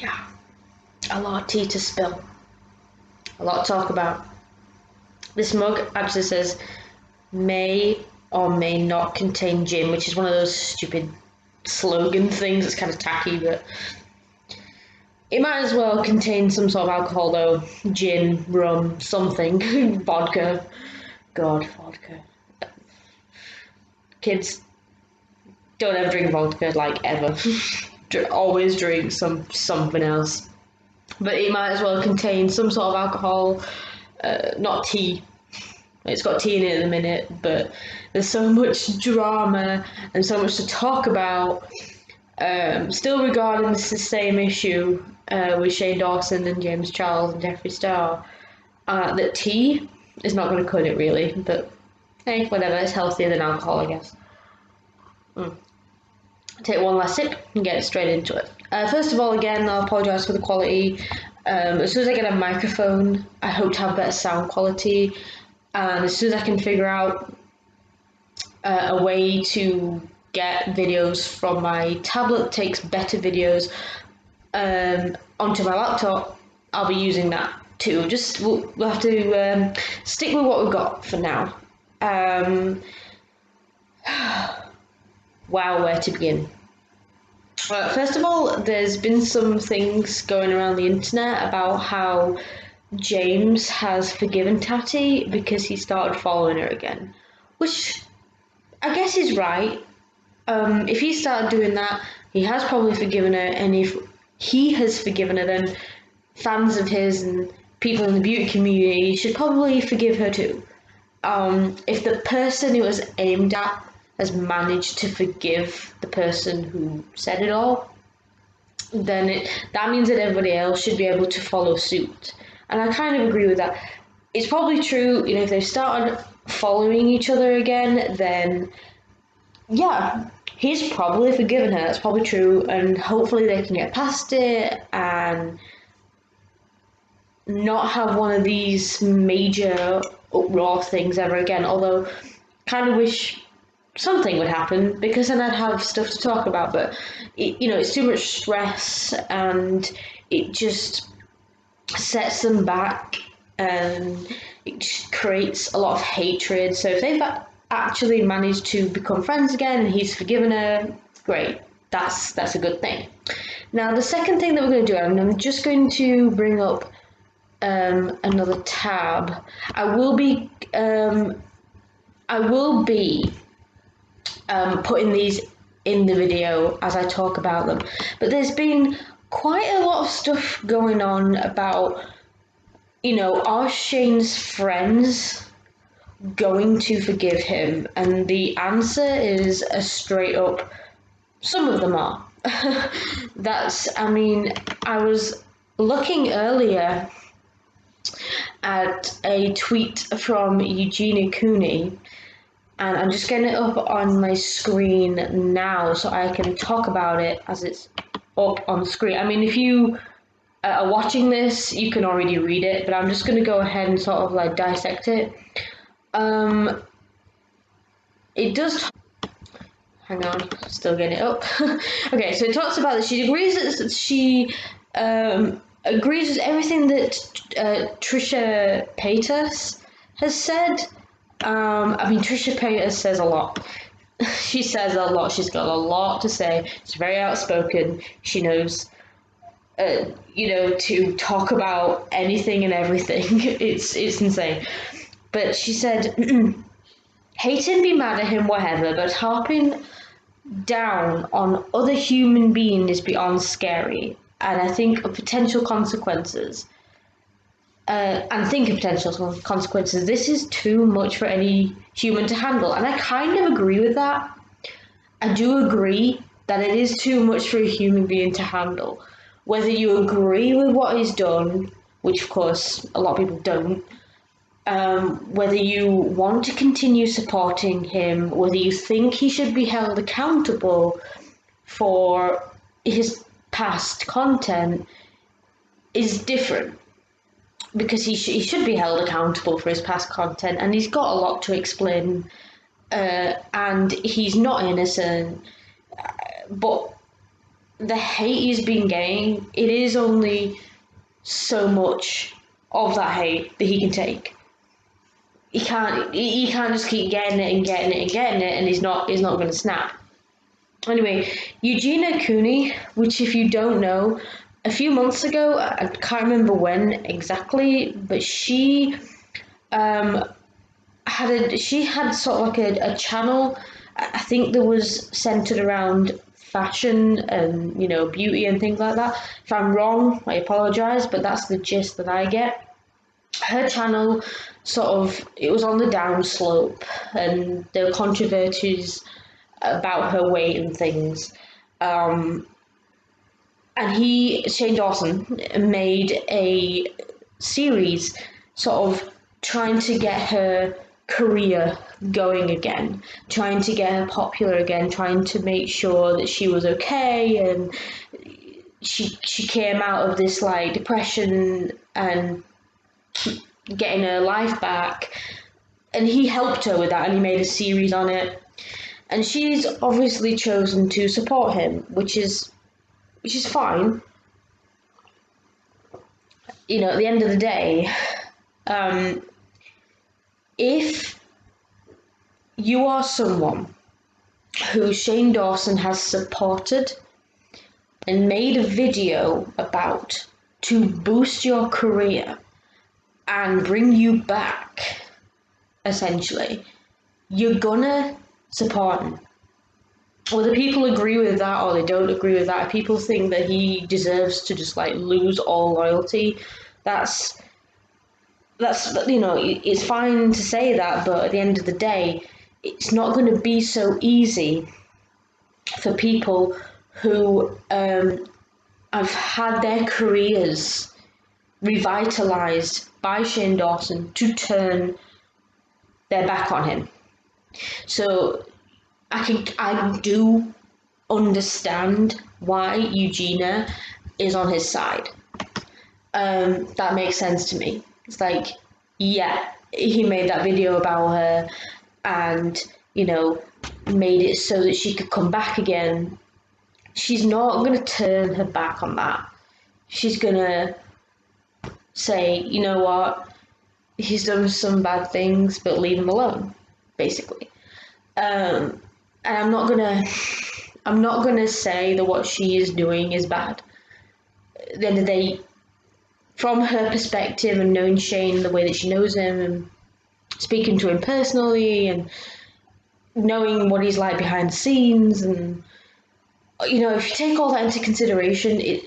Yeah, a lot of tea to spill, a lot to talk about. This mug actually says may or may not contain gin, which is one of those stupid slogan things. It's kind of tacky, but it might as well contain some sort of alcohol though. Gin, rum, something. Vodka. God, vodka. Kids, don't ever drink vodka, like, ever. Always drink something else. But it might as well contain some sort of alcohol, not tea. It's got tea in it at the minute, but there's so much drama and so much to talk about. Still regarding the same issue with Shane Dawson and James Charles and Jeffree Star, that tea is not going to cut it really, but hey, whatever, it's healthier than alcohol, I guess. Take one last sip and get straight into it. First of all, again, I'll apologise for the quality. As soon as I get a microphone, I hope to have better sound quality. And as soon as I can figure out a way to get videos from my tablet that takes better videos onto my laptop, I'll be using that too. Just we'll have to stick with what we've got for now. Wow, where to begin? First of all, there's been some things going around the internet about how James has forgiven Tati because he started following her again, which I guess is right. If he started doing that, he has probably forgiven her, and if he has forgiven her, then fans of his and people in the beauty community should probably forgive her too. If the person it was aimed at has managed to forgive the person who said it all, then that means that everybody else should be able to follow suit. And I kind of agree with that. It's probably true, if they've started following each other again, then yeah, he's probably forgiven her. That's probably true, and hopefully they can get past it and not have one of these major uproar things ever again. Although, kind of wish something would happen because then I'd have stuff to talk about. But it's too much stress, and it just sets them back, and it just creates a lot of hatred. So if they've actually managed to become friends again and he's forgiven her, great. That's a good thing. Now the second thing that we're going to do, I'm just going to bring up another tab. I will be putting these in the video as I talk about them. But there's been quite a lot of stuff going on about, are Shane's friends going to forgive him? And the answer is a straight up, some of them are. I was looking earlier at a tweet from Eugenia Cooney, and I'm just getting it up on my screen now so I can talk about it as it's up on the screen. If you are watching this, you can already read it, but I'm just going to go ahead and sort of like dissect it. It does. Hang on, still getting it up. Okay, so it talks about that she agrees that she agrees with everything that Trisha Paytas has said. Trisha Paytas says a lot. She says a lot. She's got a lot to say. She's very outspoken. She knows, to talk about anything and everything. It's insane. But she said, hate him, be mad at him, whatever, but harping down on other human beings is beyond scary. And I think of potential consequences. This is too much for any human to handle. And I kind of agree with that. I do agree that it is too much for a human being to handle. Whether you agree with what he's done, which of course a lot of people don't, whether you want to continue supporting him, whether you think he should be held accountable for his past content, is different. Because he should be held accountable for his past content, and he's got a lot to explain, and he's not innocent. But the hate he's been getting, it is only so much of that hate that he can take. He can't just keep getting it and getting it and getting it, and he's not going to snap. Anyway, Eugenia Cooney, which if you don't know, a few months ago, I can't remember when exactly, but um, she had sort of like a channel. I think that was centered around fashion and beauty and things like that. If I'm wrong, I apologize, but that's the gist that I get. Her channel sort of, it was on the downslope, and there were controversies about her weight and things. Um, and Shane Dawson, made a series sort of trying to get her career going again, trying to get her popular again, trying to make sure that she was okay, and she came out of this like depression and getting her life back. And he helped her with that, and he made a series on it. And she's obviously chosen to support him, which is fine. At the end of the day, um, if you are someone who Shane Dawson has supported and made a video about to boost your career and bring you back, essentially, you're gonna support him. Whether people agree with that or they don't agree with that, if people think that he deserves to just like lose all loyalty, that's it's fine to say that, but at the end of the day, it's not going to be so easy for people who have had their careers revitalized by Shane Dawson to turn their back on him. So I do understand why Eugenia is on his side. That makes sense to me. It's like, yeah, he made that video about her and, made it so that she could come back again. She's not going to turn her back on that. She's going to say, you know what, he's done some bad things, but leave him alone, basically. And I'm not gonna say that what she is doing is bad. At the end of the day, from her perspective and knowing Shane the way that she knows him and speaking to him personally and knowing what he's like behind the scenes, and if you take all that into consideration,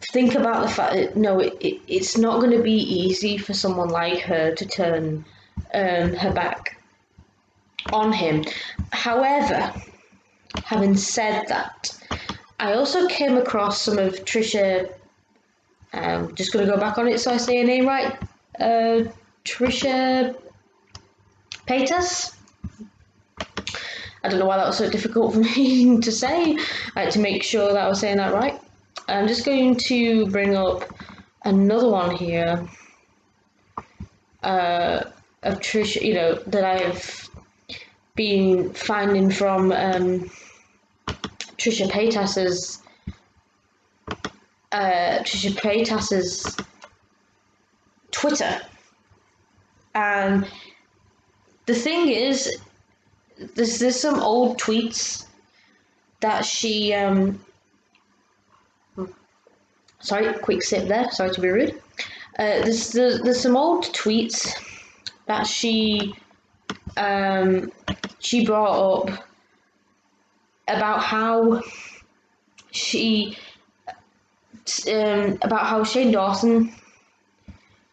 think about the fact that it's not going to be easy for someone like her to turn her back on him. However, having said that, I also came across some of Trisha. Just going to go back on it so I say her name right. Trisha Paytas. I don't know why that was so difficult for me to say. I had to make sure that I was saying that right. I'm just going to bring up another one here of Trisha, that I've been finding from Trisha Paytas's Twitter. And the thing is, there's some old tweets that she sorry, quick sip there, sorry to be rude. There's some old tweets that she brought up about how Shane Dawson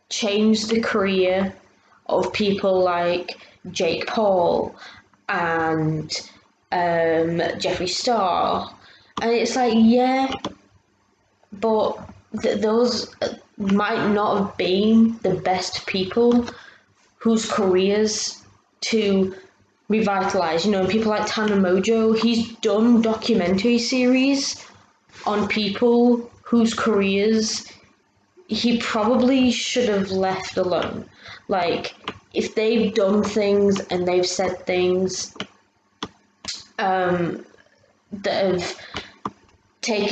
changed the career of people like Jake Paul and Jeffree Star, and it's like, yeah, but those might not have been the best people whose careers to revitalize. People like Tana Mojo, he's done documentary series on people whose careers he probably should have left alone. Like, if they've done things and they've said things that have take,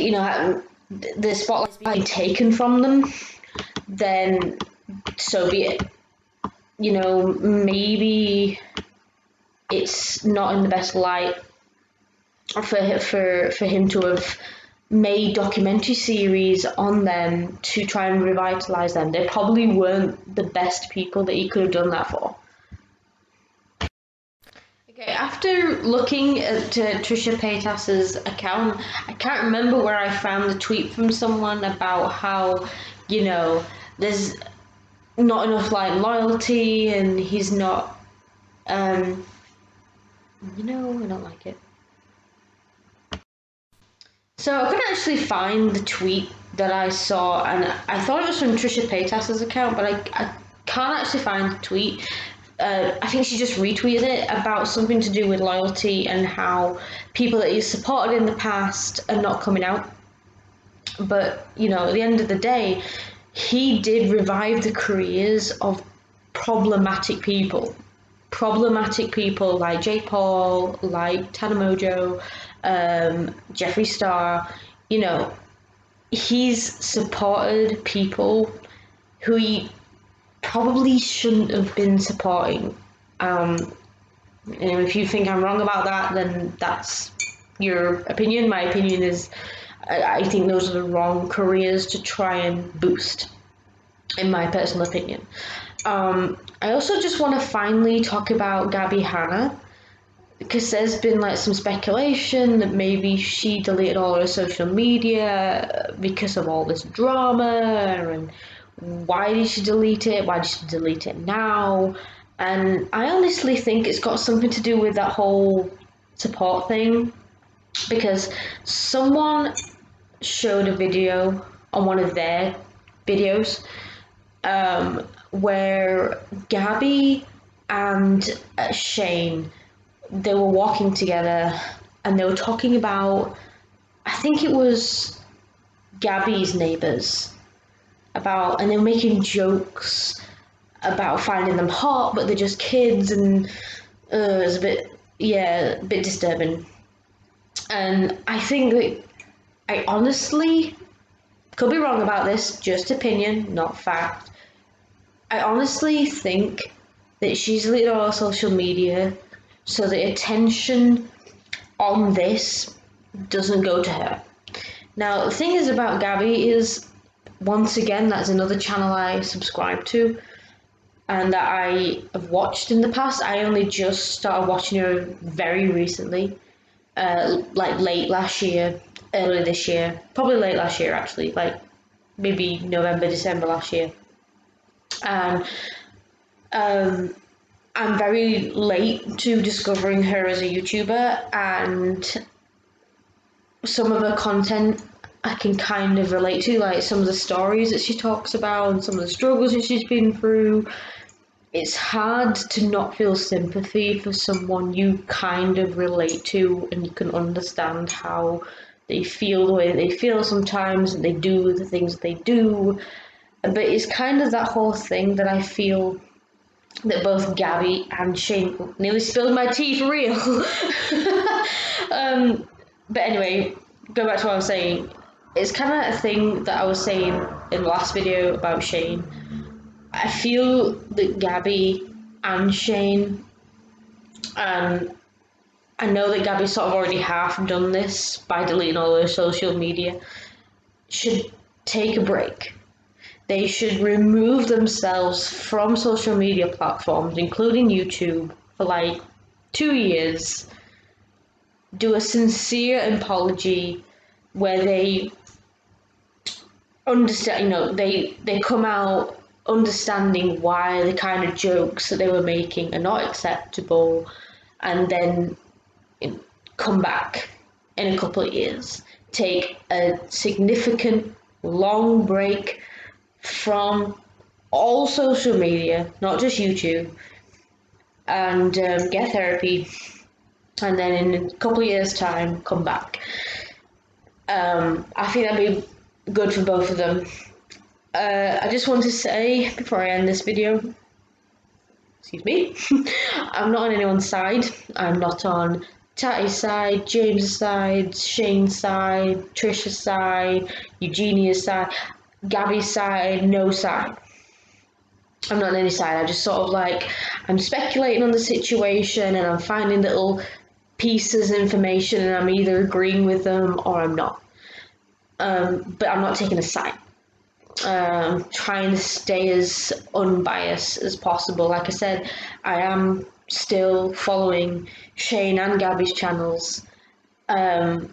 the spotlight's being taken from them, then so be it. Maybe it's not in the best light for him to have made documentary series on them to try and revitalize them. They probably weren't the best people that he could have done that for. Okay, after looking at Trisha Paytas's account, I can't remember where I found the tweet from someone about how, there's not enough loyalty and he's not, I don't like it. So I couldn't actually find the tweet that I saw, and I thought it was from Trisha Paytas's account, but I can't actually find the tweet. I think she just retweeted it about something to do with loyalty and how people that he's supported in the past are not coming out. But, at the end of the day, he did revive the careers of problematic people. Problematic people like Jake Paul, like Tana Mongeau, Jeffree Star. He's supported people who he probably shouldn't have been supporting. If you think I'm wrong about that, then that's your opinion. My opinion is I think those are the wrong careers to try and boost, in my personal opinion. I also just want to finally talk about Gabby Hanna, because there's been some speculation that maybe she deleted all her social media because of all this drama, and why did she delete it? Why did she delete it now? And I honestly think it's got something to do with that whole support thing, because someone showed a video on one of their videos where Gabby and Shane, they were walking together and they were talking about, I think it was Gabby's neighbours, and they were making jokes about finding them hot, but they're just kids, and it was a bit disturbing. And I think that I honestly could be wrong about this, just opinion, not fact. I honestly think that she's deleted all her social media so the attention on this doesn't go to her. Now, the thing is about Gabby is, once again, that's another channel I subscribe to and that I have watched in the past. I only just started watching her very recently, late last year, early this year, probably late last year actually, maybe November, December last year. And I'm very late to discovering her as a YouTuber, and some of her content I can kind of relate to, like some of the stories that she talks about and some of the struggles that she's been through. It's hard to not feel sympathy for someone you kind of relate to and you can understand how they feel the way they feel sometimes, and they do the things they do. But it's kind of that whole thing that I feel that both Gabby and Shane, nearly spilled my tea for real. But anyway, go back to what I was saying. It's kind of a thing that I was saying in the last video about Shane. I feel that Gabby and Shane, I know that Gabby sort of already half done this by deleting all her social media, should take a break. They should remove themselves from social media platforms, including YouTube, for 2 years. Do a sincere apology where they understand, they come out understanding why the kind of jokes that they were making are not acceptable, and then come back in a couple of years. Take a significant long break from all social media, not just YouTube, and get therapy, and then in a couple of years' time, come back. I think that'd be good for both of them. I just want to say, before I end this video, excuse me, I'm not on anyone's side. I'm not on Tati's side, James's side, Shane's side, Trisha's side, Eugenia's side, Gabby's side, no side. I'm not on any side. I just sort of like, I'm speculating on the situation and I'm finding little pieces of information and I'm either agreeing with them or I'm not. But I'm not taking a side. Trying to stay as unbiased as possible. Like I said, I am still following Shane and Gabby's channels, and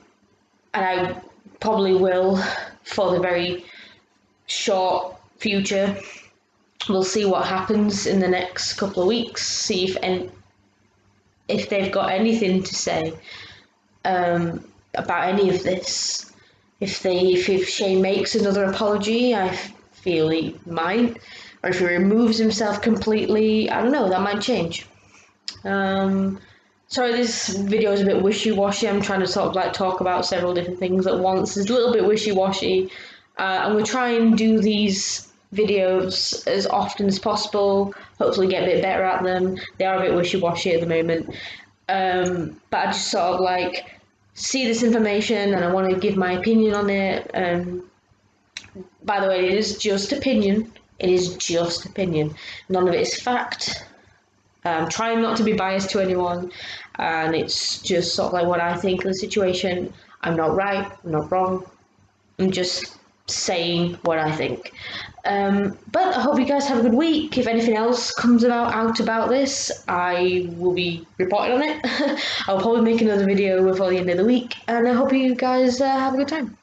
I probably will for the very short future. We'll see what happens in the next couple of weeks. See if they've got anything to say about any of this. If Shane makes another apology, I feel he might, or if he removes himself completely, I don't know. That might change. Sorry, this video is a bit wishy-washy. I'm trying to sort of like talk about several different things at once. It's a little bit wishy-washy. I'm going to try and do these videos as often as possible. Hopefully get a bit better at them. They are a bit wishy-washy at the moment. But I just sort of like see this information and I want to give my opinion on it. By the way, it is just opinion. It is just opinion. None of it is fact. Trying not to be biased to anyone, and it's just sort of like what I think of the situation. I'm not right, I'm not wrong, I'm just saying what I think. But I hope you guys have a good week. If anything else comes out about this, I will be reporting on it. I'll probably make another video before the end of the week, and I hope you guys have a good time.